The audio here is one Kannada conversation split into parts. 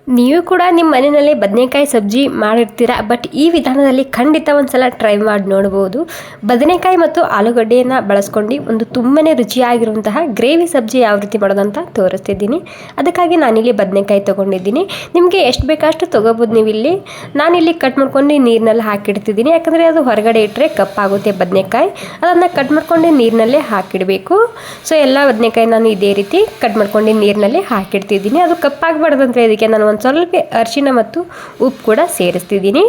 ನೀವು ಕೂಡ ನಿಮ್ಮ ಮನೆಯಲ್ಲೇ ಬದನೆಕಾಯಿ ಸಬ್ಜಿ ಮಾಡಿರ್ತೀರಾ, ಬಟ್ ಈ ವಿಧಾನದಲ್ಲಿ ಖಂಡಿತ ಒಂದ್ಸಲ ಟ್ರೈ ಮಾಡಿ ನೋಡ್ಬೋದು. ಬದನೆಕಾಯಿ ಮತ್ತು ಆಲೂಗಡ್ಡೆಯನ್ನು ಬಳಸ್ಕೊಂಡು ಒಂದು ತುಂಬಾ ರುಚಿಯಾಗಿರುವಂತಹ ಗ್ರೇವಿ ಸಬ್ಜಿ ಯಾವ ರೀತಿ ಮಾಡೋದಂತ ತೋರಿಸ್ತಿದ್ದೀನಿ. ಅದಕ್ಕಾಗಿ ನಾನಿಲ್ಲಿ ಬದನೆಕಾಯಿ ತೊಗೊಂಡಿದ್ದೀನಿ. ನಿಮಗೆ ಎಷ್ಟು ಬೇಕಷ್ಟು ತೊಗೋಬೋದು. ನೀವಿಲ್ಲಿ ನಾನಿಲ್ಲಿ ಕಟ್ ಮಾಡ್ಕೊಂಡು ನೀರಿನಲ್ಲಿ ಹಾಕಿಡ್ತಿದ್ದೀನಿ, ಯಾಕಂದರೆ ಅದು ಹೊರಗಡೆ ಇಟ್ಟರೆ ಕಪ್ಪಾಗುತ್ತೆ ಬದನೆಕಾಯಿ. ಅದನ್ನು ಕಟ್ ಮಾಡ್ಕೊಂಡು ನೀರಿನಲ್ಲೇ ಹಾಕಿಡಬೇಕು. ಸೊ ಎಲ್ಲ ಬದನೆಕಾಯಿ ನಾನು ಇದೇ ರೀತಿ ಕಟ್ ಮಾಡ್ಕೊಂಡು ನೀರಿನಲ್ಲಿ ಹಾಕಿಡ್ತಿದ್ದೀನಿ. ಅದು ಕಪ್ಪಾಗಬಾರ್ದಂದ್ರೆ ಇದಕ್ಕೆ ನಾನು ಒಂದು ಸ್ವಲ್ಪ ಅರಿಶಿನ ಮತ್ತು ಉಪ್ಪು ಕೂಡ ಸೇರಿಸ್ತಿದ್ದೀನಿ.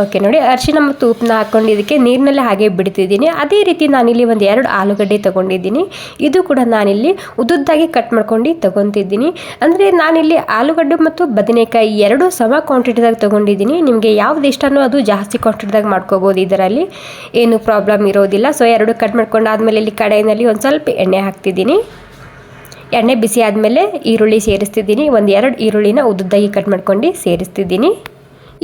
ಓಕೆ ನೋಡಿ, ಅರಿಶಿನ ಮತ್ತು ಉಪ್ಪನ್ನ ಹಾಕ್ಕೊಂಡು ಇದಕ್ಕೆ ನೀರಿನಲ್ಲಿ ಹಾಗೆ ಬಿಡ್ತಿದ್ದೀನಿ. ಅದೇ ರೀತಿ ನಾನಿಲ್ಲಿ ಒಂದು 2 ಆಲೂಗಡ್ಡೆ ತೊಗೊಂಡಿದ್ದೀನಿ. ಇದು ಕೂಡ ನಾನಿಲ್ಲಿ ಉದ್ದುದ್ದಾಗಿ ಕಟ್ ಮಾಡ್ಕೊಂಡು ತೊಗೊತಿದ್ದೀನಿ. ಅಂದರೆ ನಾನಿಲ್ಲಿ ಆಲೂಗಡ್ಡೆ ಮತ್ತು ಬದನೆಕಾಯಿ 2 ಸಮ ಕ್ವಾಂಟಿಟಿದಾಗ ತೊಗೊಂಡಿದ್ದೀನಿ. ನಿಮಗೆ ಯಾವ್ದು ಇಷ್ಟನೋ ಅದು ಜಾಸ್ತಿ ಕ್ವಾಂಟಿಟಿದಾಗ ಮಾಡ್ಕೋಬೋದು, ಇದರಲ್ಲಿ ಏನು ಪ್ರಾಬ್ಲಮ್ ಇರೋದಿಲ್ಲ. ಸೊ 2 ಕಟ್ ಮಾಡ್ಕೊಂಡು ಆದಮೇಲೆ ಇಲ್ಲಿ ಕಡಾಯಿನಲ್ಲಿ ಒಂದು ಸ್ವಲ್ಪ ಎಣ್ಣೆ ಹಾಕ್ತಿದ್ದೀನಿ. ಎಣ್ಣೆ ಬಿಸಿ ಆದಮೇಲೆ ಈರುಳ್ಳಿ ಸೇರಿಸ್ತಿದ್ದೀನಿ. 1-2 ಈರುಳ್ಳಿನ ಉದ್ದುದ್ದಾಗಿ ಕಟ್ ಮಾಡ್ಕೊಂಡು ಸೇರಿಸ್ತಿದ್ದೀನಿ.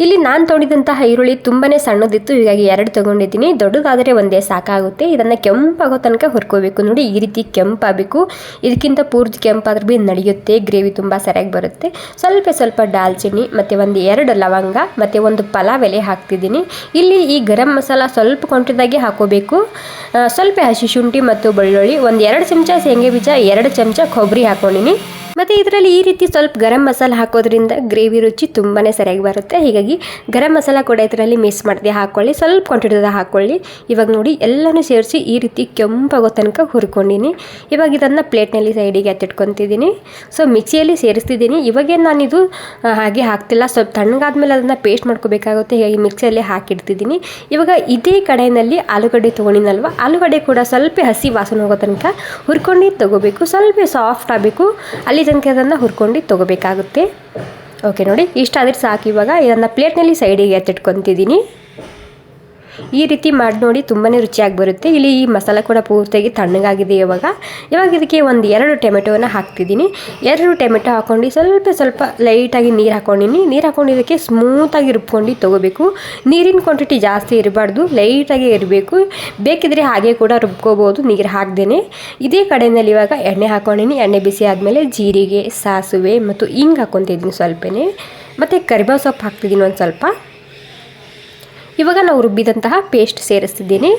ಇಲ್ಲಿ ನಾನು ತೊಗೊಂಡಿದ್ದಂತಹ ಈರುಳ್ಳಿ ತುಂಬಾ ಸಣ್ಣದಿತ್ತು, ಹೀಗಾಗಿ 2 ತೊಗೊಂಡಿದ್ದೀನಿ. ದೊಡ್ಡದಾದರೆ ಒಂದೇ ಸಾಕಾಗುತ್ತೆ. ಇದನ್ನು ಕೆಂಪಾಗೋ ತನಕ ಹುರ್ಕೋಬೇಕು. ನೋಡಿ, ಈ ರೀತಿ ಕೆಂಪಾಗಬೇಕು. ಇದಕ್ಕಿಂತ ಪೂರ್ತಿ ಕೆಂಪಾದ್ರೂ ಭೀ ನಡೆಯುತ್ತೆ, ಗ್ರೇವಿ ತುಂಬ ಸರಿಯಾಗಿ ಬರುತ್ತೆ. ಸ್ವಲ್ಪ ದಾಲ್ಚಿನ್ನಿ ಮತ್ತು 1-2 ಲವಂಗ ಮತ್ತು 1 ಪಲಾವ್ ಎಲೆ ಹಾಕ್ತಿದ್ದೀನಿ. ಇಲ್ಲಿ ಈ ಗರಂ ಮಸಾಲ ಸ್ವಲ್ಪ ಕ್ವಾಂಟಿಟಿದಾಗೆ ಹಾಕೋಬೇಕು. ಸ್ವಲ್ಪ ಹಸಿ ಶುಂಠಿ ಮತ್ತು ಬೆಳ್ಳುಳ್ಳಿ, 1-2 ಚಮಚ ಶೇಂಗಾ ಬೀಜ, 2 ಚಮಚ ಕೊಬ್ಬರಿ ಹಾಕೊಂಡಿನಿ. ಮತ್ತು ಇದರಲ್ಲಿ ಈ ರೀತಿ ಸ್ವಲ್ಪ ಗರಂ ಮಸಾಲ ಹಾಕೋದ್ರಿಂದ ಗ್ರೇವಿ ರುಚಿ ತುಂಬಾ ಸರಿಯಾಗಿ ಬರುತ್ತೆ. ಹೀಗಾಗಿ ಗರಂ ಮಸಾಲ ಕೂಡ ಇದರಲ್ಲಿ ಮಿಕ್ಸ್ ಮಾಡದೆ ಹಾಕ್ಕೊಳ್ಳಿ, ಸ್ವಲ್ಪ ಕ್ವಾಂಟಿಟಿದ ಹಾಕ್ಕೊಳ್ಳಿ. ಇವಾಗ ನೋಡಿ, ಎಲ್ಲನೂ ಸೇರಿಸಿ ಈ ರೀತಿ ಕೆಂಪಾಗೋ ತನಕ ಹುರ್ಕೊಂಡಿನಿ. ಇವಾಗ ಇದನ್ನು ಪ್ಲೇಟ್ನಲ್ಲಿ ಸೈಡಿಗೆ ಎತ್ತಿಟ್ಕೊತಿದ್ದೀನಿ. ಸೊ ಮಿಕ್ಸಿಯಲ್ಲಿ ಸೇರಿಸ್ತಿದ್ದೀನಿ. ಇವಾಗೇನು ನಾನಿದು ಹಾಗೆ ಹಾಕ್ತಿಲ್ಲ, ಸ್ವಲ್ಪ ತಣ್ಣಗಾದ್ಮೇಲೆ ಅದನ್ನು ಪೇಸ್ಟ್ ಮಾಡ್ಕೋಬೇಕಾಗುತ್ತೆ. ಹೀಗಾಗಿ ಮಿಕ್ಸಿಯಲ್ಲಿ ಹಾಕಿಡ್ತಿದ್ದೀನಿ. ಇವಾಗ ಇದೇ ಕಡಾಯಿನಲ್ಲಿ ಆಲೂಗಡ್ಡೆ ತೊಗೊಂಡಿನಲ್ವ, ಆಲೂಗಡ್ಡೆ ಕೂಡ ಸ್ವಲ್ಪ ಹಸಿ ವಾಸನೆ ಹೋಗೋ ತನಕ ಹುರ್ಕೊಂಡು ತೊಗೋಬೇಕು. ಸ್ವಲ್ಪ ಸಾಫ್ಟ್ ಆಗಬೇಕು, ಅಲ್ಲಿ ತನಕ ಅದನ್ನು ಹುರ್ಕೊಂಡು ತೊಗೋಬೇಕಾಗುತ್ತೆ. ಓಕೆ ನೋಡಿ, ಇಷ್ಟಾದರೆ ಸಾಕು. ಇವಾಗ ಇದನ್ನು ಪ್ಲೇಟ್ನಲ್ಲಿ ಸೈಡಿಗೆ ಎತ್ತಿಟ್ಕೊತಿದ್ದೀನಿ. ಈ ರೀತಿ ಮಾಡಿ ನೋಡಿ, ತುಂಬಾ ರುಚಿಯಾಗಿ ಬರುತ್ತೆ. ಇಲ್ಲಿ ಈ ಮಸಾಲ ಕೂಡ ಪೂರ್ತಿಯಾಗಿ ತಣ್ಣಗಾಗಿದೆ. ಇವಾಗ ಇದಕ್ಕೆ 1-2 ಟೊಮೆಟೊನ ಹಾಕ್ತಿದ್ದೀನಿ. 2 ಟೊಮೆಟೊ ಹಾಕ್ಕೊಂಡು ಸ್ವಲ್ಪ ಲೈಟಾಗಿ ನೀರು ಹಾಕ್ಕೊಂಡಿನಿ. ನೀರು ಹಾಕ್ಕೊಂಡು ಇದಕ್ಕೆ ಸ್ಮೂತಾಗಿ ರುಬ್ಕೊಂಡು ತೊಗೋಬೇಕು. ನೀರಿನ ಕ್ವಾಂಟಿಟಿ ಜಾಸ್ತಿ ಇರಬಾರ್ದು, ಲೈಟಾಗಿ ಇರಬೇಕು. ಬೇಕಿದ್ರೆ ಹಾಗೆ ಕೂಡ ರುಬ್ಕೋಬೋದು ನೀರು ಹಾಕ್ದೇನೆ. ಇದೇ ಕಡೆಯಲ್ಲಿ ಇವಾಗ ಎಣ್ಣೆ ಹಾಕ್ಕೊಂಡಿನಿ. ಎಣ್ಣೆ ಬಿಸಿ ಆದಮೇಲೆ ಜೀರಿಗೆ, ಸಾಸಿವೆ ಮತ್ತು ಹಿಂಗೆ ಹಾಕ್ಕೊತಿದ್ದೀನಿ ಸ್ವಲ್ಪನೇ. ಮತ್ತು ಕರಿಬೇವು ಸೊಪ್ಪು ಹಾಕ್ತಿದ್ದೀನಿ ಒಂದು ಸ್ವಲ್ಪ. ಇವಾಗ ನಾವು ರುಬ್ಬಿದಂತಹ ಪೇಸ್ಟ್ ಸೇರಿಸ್ತಿದ್ದೀನಿ.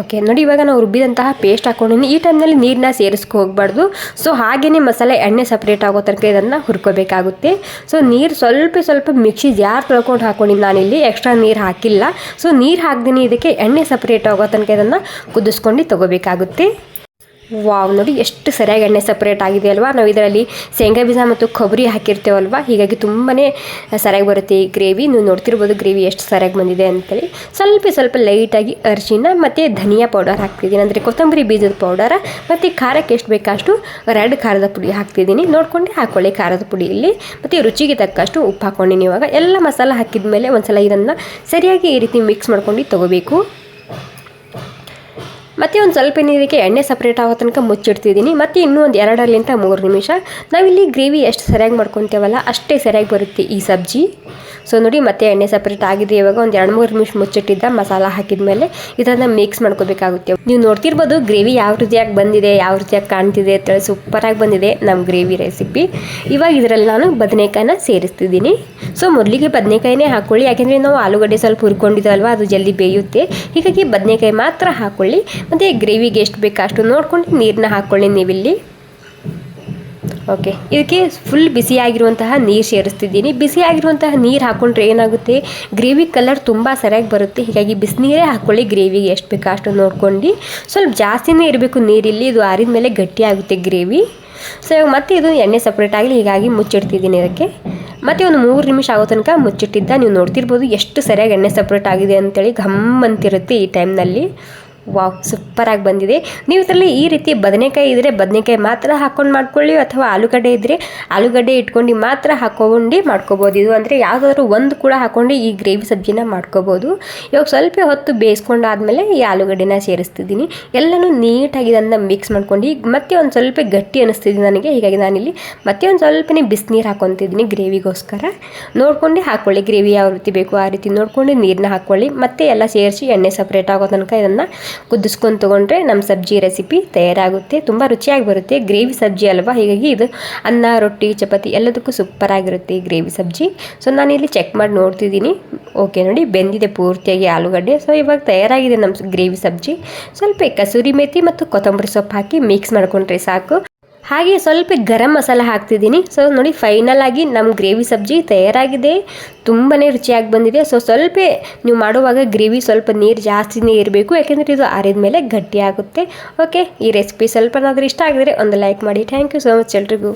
ಓಕೆ ನೋಡಿ, ಇವಾಗ ನಾವು ರುಬ್ಬಿದಂತಹ ಪೇಸ್ಟ್ ಹಾಕ್ಕೊಂಡಿನಿ. ಈ ಟೈಮ್ನಲ್ಲಿ ನೀರನ್ನ ಸೇರಿಸ್ಕೊ ಹೋಗ್ಬಾರ್ದು. ಸೊ ಹಾಗೆಯೇ ಮಸಾಲೆ ಎಣ್ಣೆ ಸಪ್ರೇಟ್ ಆಗೋ ತನಕ ಇದನ್ನು ಹುರ್ಕೋಬೇಕಾಗುತ್ತೆ. ಸೊ ನೀರು ಸ್ವಲ್ಪ ಮಿಕ್ಸಿ ಜಾರ್ ತೊಳ್ಕೊಂಡು ಹಾಕ್ಕೊಂಡಿನಿ. ನಾನಿಲ್ಲಿ ಎಕ್ಸ್ಟ್ರಾ ನೀರು ಹಾಕಿಲ್ಲ. ಸೊ ನೀರು ಹಾಕ್ದಿನಿ, ಇದಕ್ಕೆ ಎಣ್ಣೆ ಸಪ್ರೇಟ್ ಆಗೋ ತನಕ ಇದನ್ನು ಕುದಿಸ್ಕೊಂಡು ತೊಗೋಬೇಕಾಗುತ್ತೆ. ವಾವ್, ನೋಡಿ ಎಷ್ಟು ಸರಿಯಾಗಿ ಎಣ್ಣೆ ಸಪ್ರೇಟ್ ಆಗಿದೆ ಅಲ್ವಾ. ನಾವು ಇದರಲ್ಲಿ ಶೇಂಗಾ ಬೀಜ ಮತ್ತು ಕೊಬ್ಬರಿ ಹಾಕಿರ್ತೇವಲ್ವ, ಹೀಗಾಗಿ ತುಂಬಾ ಸರಿಯಾಗಿ ಬರುತ್ತೆ ಈ ಗ್ರೇವಿ. ನೀವು ನೋಡ್ತಿರ್ಬೋದು ಗ್ರೇವಿ ಎಷ್ಟು ಸರಿಯಾಗಿ ಬಂದಿದೆ ಅಂತೇಳಿ. ಸ್ವಲ್ಪ ಲೈಟಾಗಿ ಅರಿಶಿನ ಮತ್ತು ಧನಿಯಾ ಪೌಡರ್ ಹಾಕ್ತಿದ್ದೀನಿ, ಅಂದರೆ ಕೊತ್ತಂಬರಿ ಬೀಜದ ಪೌಡರ್. ಮತ್ತು ಖಾರಕ್ಕೆ ಎಷ್ಟು ಬೇಕಷ್ಟು ರೆಡ್ ಖಾರದ ಪುಡಿ ಹಾಕ್ತಿದ್ದೀನಿ. ನೋಡ್ಕೊಂಡು ಹಾಕ್ಕೊಳ್ಳಿ ಖಾರದ ಪುಡಿ ಇಲ್ಲಿ. ಮತ್ತು ರುಚಿಗೆ ತಕ್ಕಷ್ಟು ಉಪ್ಪು ಹಾಕ್ಕೊಂಡಿನಿ. ಇವಾಗ ಎಲ್ಲ ಮಸಾಲ ಹಾಕಿದ ಮೇಲೆ ಒಂದ್ಸಲ ಇದನ್ನು ಸರಿಯಾಗಿ ಈ ರೀತಿ ಮಿಕ್ಸ್ ಮಾಡ್ಕೊಂಡು ತೊಗೋಬೇಕು. ಮತ್ತು ಒಂದು ಸ್ವಲ್ಪ ಇದಕ್ಕೆ ಎಣ್ಣೆ ಸಪ್ರೇಟ್ ಆಗೋ ತನಕ ಮುಚ್ಚಿಡ್ತಿದ್ದೀನಿ. ಮತ್ತು ಇನ್ನೂ ಒಂದು 2-3 ನಿಮಿಷ ನಾವಿಲ್ಲಿ ಗ್ರೇವಿ ಎಷ್ಟು ಸರಿಯಾಗಿ ಮಾಡ್ಕೊತೇವಲ್ಲ ಅಷ್ಟೇ ಸರಿಯಾಗಿ ಬರುತ್ತೆ ಈ ಸಬ್ಜಿ. ಸೊ ನೋಡಿ, ಮತ್ತೆ ಎಣ್ಣೆ ಸಪ್ರೇಟ್ ಆಗಿದೆ. ಇವಾಗ ಒಂದು 2-3 ನಿಮಿಷ ಮುಚ್ಚಿಟ್ಟಿದ್ದ ಮಸಾಲ ಹಾಕಿದ ಮೇಲೆ ಇದನ್ನು ಮಿಕ್ಸ್ ಮಾಡ್ಕೋಬೇಕಾಗುತ್ತೆ. ನೀವು ನೋಡ್ತಿರ್ಬೋದು ಗ್ರೇವಿ ಯಾವ ರೀತಿಯಾಗಿ ಬಂದಿದೆ, ಯಾವ ರೀತಿಯಾಗಿ ಕಾಣ್ತಿದೆ ಅಂತೇಳಿ. ಸೂಪರಾಗಿ ಬಂದಿದೆ ನಮ್ಮ ಗ್ರೇವಿ ರೆಸಿಪಿ. ಇವಾಗ ಇದರಲ್ಲಿ ನಾನು ಬದನೆಕಾಯಿನ ಸೇರಿಸ್ತಿದ್ದೀನಿ. ಸೊ ಮೊದಲಿಗೆ ಬದನೆಕಾಯಿನೇ ಹಾಕ್ಕೊಳ್ಳಿ, ಯಾಕೆಂದರೆ ನಾವು ಆಲೂಗಡ್ಡೆ ಸ್ವಲ್ಪ ಹುರ್ಕೊಂಡಿದ್ದಲ್ವ, ಅದು ಜಲ್ದಿ ಬೇಯುತ್ತೆ. ಹೀಗಾಗಿ ಬದನೆಕಾಯಿ ಮಾತ್ರ ಹಾಕ್ಕೊಳ್ಳಿ. ಮತ್ತು ಗ್ರೇವಿಗೆ ಎಷ್ಟು ಬೇಕು ಅಷ್ಟು ನೋಡ್ಕೊಂಡು ನೀರನ್ನ ಹಾಕ್ಕೊಳ್ಳಿ ನೀವಿಲ್ಲಿ. ಓಕೆ, ಇದಕ್ಕೆ ಫುಲ್ ಬಿಸಿಯಾಗಿರುವಂತಹ ನೀರು ಸೇರಿಸ್ತಿದ್ದೀನಿ. ಬಿಸಿಯಾಗಿರುವಂತಹ ನೀರು ಹಾಕ್ಕೊಂಡ್ರೆ ಏನಾಗುತ್ತೆ, ಗ್ರೇವಿ ಕಲರ್ ತುಂಬ ಸರಿಯಾಗಿ ಬರುತ್ತೆ. ಹೀಗಾಗಿ ಬಿಸಿನೀರೇ ಹಾಕ್ಕೊಳ್ಳಿ. ಗ್ರೇವಿಗೆ ಎಷ್ಟು ಬೇಕು ಅಷ್ಟು ನೋಡ್ಕೊಂಡು. ಸ್ವಲ್ಪ ಜಾಸ್ತಿನೇ ಇರಬೇಕು ನೀರಿಲ್ಲಿ, ಇದು ಆರಿದ ಮೇಲೆ ಗಟ್ಟಿಯಾಗುತ್ತೆ ಗ್ರೇವಿ. ಸೊ ಇವಾಗ ಮತ್ತೆ ಇದು ಎಣ್ಣೆ ಸಪ್ರೇಟ್ ಆಗಲಿ, ಹೀಗಾಗಿ ಮುಚ್ಚಿಡ್ತಿದ್ದೀನಿ ಇದಕ್ಕೆ. ಮತ್ತು ಒಂದು 3 ನಿಮಿಷ ಆಗೋ ತನಕ ಮುಚ್ಚಿಟ್ಟಿದ್ದ. ನೀವು ನೋಡ್ತಿರ್ಬೋದು ಎಷ್ಟು ಸರಿಯಾಗಿ ಎಣ್ಣೆ ಸಪ್ರೇಟ್ ಆಗಿದೆ ಅಂತೇಳಿ. ಘಮ್ ಅಂತಿರುತ್ತೆ ಈ ಟೈಮ್ನಲ್ಲಿ. ವಾವ್, ಸೂಪರಾಗಿ ಬಂದಿದೆ. ನೀವು ಇದರಲ್ಲಿ ಈ ರೀತಿ ಬದನೆಕಾಯಿ ಇದ್ದರೆ ಬದನೆಕಾಯಿ ಮಾತ್ರ ಹಾಕ್ಕೊಂಡು ಮಾಡ್ಕೊಳ್ಳಿ, ಅಥವಾ ಆಲೂಗಡ್ಡೆ ಇದ್ದರೆ ಆಲೂಗಡ್ಡೆ ಇಟ್ಕೊಂಡು ಮಾತ್ರ ಹಾಕ್ಕೊಂಡು ಮಾಡ್ಕೋಬೋದು. ಇದು ಅಂದರೆ ಯಾವುದಾದ್ರೂ ಒಂದು ಕೂಡ ಹಾಕ್ಕೊಂಡು ಈ ಗ್ರೇವಿ ಸಬ್ಜಿನ ಮಾಡ್ಕೋಬೋದು. ಇವಾಗ ಸ್ವಲ್ಪ ಹೊತ್ತು ಬೇಯಿಸ್ಕೊಂಡಾದ್ಮೇಲೆ ಈ ಆಲೂಗಡ್ಡೆನ ಸೇರಿಸ್ತಿದ್ದೀನಿ. ಎಲ್ಲನೂ ನೀಟಾಗಿ ಇದನ್ನು ಮಿಕ್ಸ್ ಮಾಡ್ಕೊಂಡು ಈಗ ಮತ್ತೆ ಒಂದು ಸ್ವಲ್ಪ ಗಟ್ಟಿ ಅನ್ನಿಸ್ತಿದ್ದೀನಿ ನನಗೆ. ಹೀಗಾಗಿ ನಾನಿಲ್ಲಿ ಮತ್ತೆ ಒಂದು ಸ್ವಲ್ಪನೇ ಬಿಸಿನೀರು ಹಾಕ್ಕೊತಿದ್ದೀನಿ ಗ್ರೇವಿಗೋಸ್ಕರ. ನೋಡ್ಕೊಂಡು ಹಾಕ್ಕೊಳ್ಳಿ, ಗ್ರೇವಿ ಯಾವ ರೀತಿ ಬೇಕು ಆ ರೀತಿ ನೋಡ್ಕೊಂಡು ನೀರನ್ನ ಹಾಕ್ಕೊಳ್ಳಿ. ಮತ್ತೆ ಎಲ್ಲ ಸೇರಿಸಿ ಎಣ್ಣೆ ಸಪ್ರೇಟ್ ಆಗೋ ತನಕ ಇದನ್ನು ಕುದಿಸ್ಕೊಂಡು ತೊಗೊಂಡ್ರೆ ನಮ್ಮ ಸಬ್ಜಿ ರೆಸಿಪಿ ತಯಾರಾಗುತ್ತೆ. ತುಂಬ ರುಚಿಯಾಗಿ ಬರುತ್ತೆ. ಗ್ರೇವಿ ಸಬ್ಜಿ ಅಲ್ವಾ, ಹೀಗಾಗಿ ಇದು ಅನ್ನ, ರೊಟ್ಟಿ, ಚಪಾತಿ ಎಲ್ಲದಕ್ಕೂ ಸೂಪರಾಗಿರುತ್ತೆ ಈ ಗ್ರೇವಿ ಸಬ್ಜಿ. ಸೊ ನಾನಿಲ್ಲಿ ಚೆಕ್ ಮಾಡಿ ನೋಡ್ತಿದ್ದೀನಿ. ಓಕೆ ನೋಡಿ, ಬೆಂದಿದೆ ಪೂರ್ತಿಯಾಗಿ ಆಲೂಗಡ್ಡೆ. ಸೊ ಇವಾಗ ತಯಾರಾಗಿದೆ ನಮ್ಮ ಗ್ರೇವಿ ಸಬ್ಜಿ. ಸ್ವಲ್ಪ ಕಸೂರಿ ಮೇಥಿ ಮತ್ತು ಕೊತ್ತಂಬರಿ ಸೊಪ್ಪು ಹಾಕಿ ಮಿಕ್ಸ್ ಮಾಡ್ಕೊಂಡ್ರೆ ಸಾಕು. ಹಾಗೆ ಸ್ವಲ್ಪ ಗರಂ ಮಸಾಲ ಹಾಕ್ತಿದ್ದೀನಿ. ಸೊ ನೋಡಿ, ಫೈನಲ್ ಆಗಿ ನಮ್ಮ ಗ್ರೇವಿ ಸಬ್ಜಿ ತಯಾರಾಗಿದೆ. ತುಂಬಾ ರುಚಿಯಾಗಿ ಬಂದಿದೆ. ಸೊ ಸ್ವಲ್ಪ ನೀವು ಮಾಡುವಾಗ ಗ್ರೇವಿ ಸ್ವಲ್ಪ ನೀರು ಜಾಸ್ತಿನೇ ಇರಬೇಕು, ಯಾಕೆಂದರೆ ಇದು ಆರಿದ ಮೇಲೆ ಗಟ್ಟಿ ಆಗುತ್ತೆ. ಓಕೆ, ಈ ರೆಸಿಪಿ ಸ್ವಲ್ಪನಾದರೂ ಇಷ್ಟ ಆಗಿದ್ರೆ ಒಂದು ಲೈಕ್ ಮಾಡಿ. ಥ್ಯಾಂಕ್ ಯು ಸೋ ಮಚ್ ಎಲ್ರಿಗೂ.